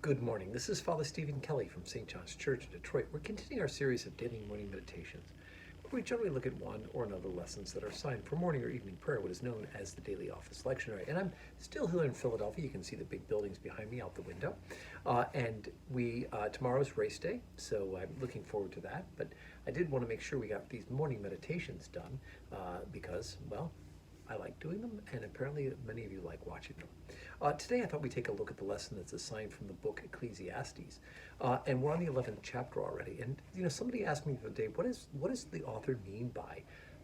Good morning. This is Father Stephen Kelly from St. John's Church in Detroit. We're continuing our series of daily morning meditations, where we generally look at one or another lessons that are assigned for morning or evening prayer, what is known as the daily office lectionary. And I'm still here in Philadelphia. You can see the big buildings behind me out the window. Tomorrow's race day, so I'm looking forward to that. But I did want to make sure we got these morning meditations done because, well, I like doing them, and apparently many of you like watching them. Today I thought we'd take a look at the lesson that's assigned from the book Ecclesiastes. And we're on the 11th chapter already. And, somebody asked me the other day, what does the author mean by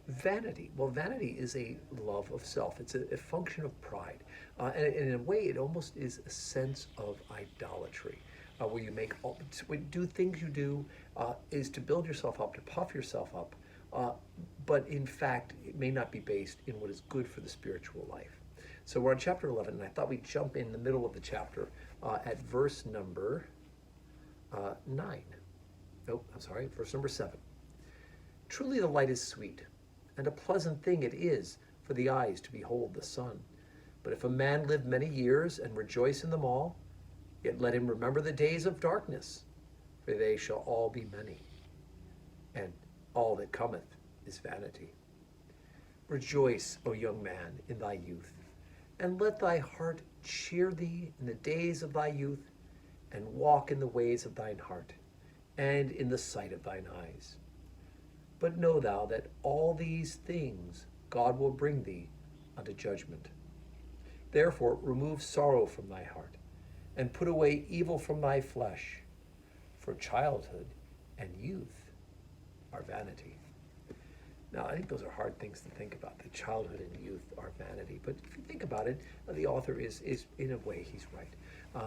vanity? Well, vanity is a love of self. It's a function of pride. And in a way, it almost is a sense of idolatry. Where you do things you do is to build yourself up, to puff yourself up, but in fact, it may not be based in what is good for the spiritual life. So we're on chapter 11, and I thought we'd jump in the middle of the chapter at verse number 9. Nope, I'm sorry, verse number 7. Truly the light is sweet, and a pleasant thing it is for the eyes to behold the sun. But if a man live many years and rejoice in them all, yet let him remember the days of darkness, for they shall all be many. And all that cometh is vanity. Rejoice, O young man, in thy youth, and let thy heart cheer thee in the days of thy youth, and walk in the ways of thine heart, and in the sight of thine eyes. But know thou that all these things God will bring thee unto judgment. Therefore remove sorrow from thy heart, and put away evil from thy flesh, for childhood and youth are vanity. Now, I think those are hard things to think about, that childhood and youth are vanity. But if you think about it, the author is in a way, he's right.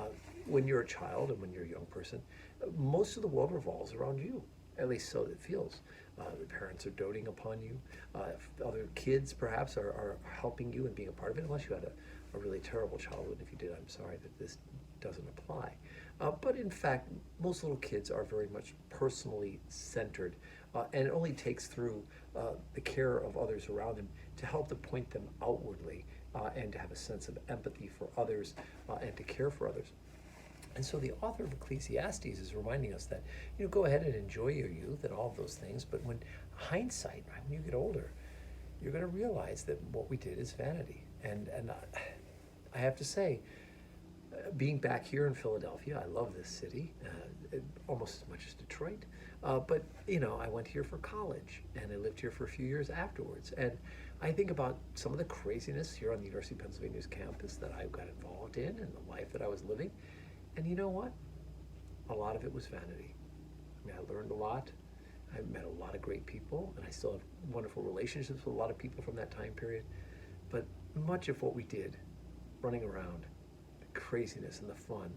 When you're a child and when you're a young person, most of the world revolves around you. At least so it feels. The parents are doting upon you. Other kids, perhaps, are helping you and being a part of it, unless you had a really terrible childhood. If you did, I'm sorry that this doesn't apply. But in fact, most little kids are very much personally centered, and it only takes through the care of others around them to help to point them outwardly and to have a sense of empathy for others and to care for others. And so the author of Ecclesiastes is reminding us that, go ahead and enjoy your youth and all of those things, but when hindsight, right, when you get older, you're going to realize that what we did is vanity. And I have to say, being back here in Philadelphia, I love this city almost as much as Detroit. But I went here for college, and I lived here for a few years afterwards. And I think about some of the craziness here on the University of Pennsylvania's campus that I got involved in and the life that I was living. And you know what? A lot of it was vanity. I mean, I learned a lot. I met a lot of great people, and I still have wonderful relationships with a lot of people from that time period. But much of what we did, running around, the craziness and the fun,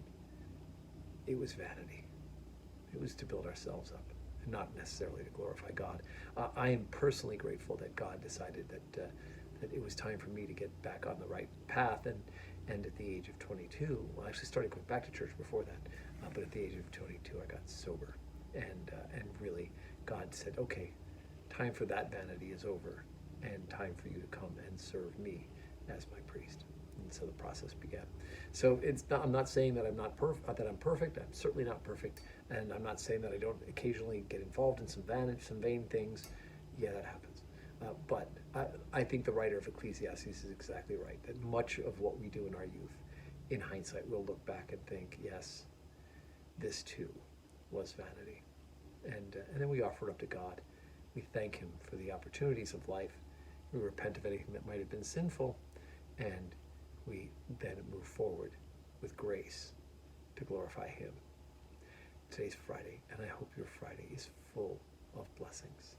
it was vanity. It was to build ourselves up, and not necessarily to glorify God. I am personally grateful that God decided that it was time for me to get back on the right path, and at the age of 22, well, I actually started going back to church before that, but at the age of 22, I got sober, and really, God said, okay, time for that vanity is over, and time for you to come and serve me as my priest. And so the process began. So I'm not saying that I'm not perfect. I'm certainly not perfect, and I'm not saying that I don't occasionally get involved in some vain things. Yeah, that happens. But I think the writer of Ecclesiastes is exactly right, that much of what we do in our youth, in hindsight, we'll look back and think, yes, this too was vanity. And then we offer it up to God. We thank him for the opportunities of life. We repent of anything that might have been sinful, and we then move forward with grace to glorify him. Today's Friday, and I hope your Friday is full of blessings.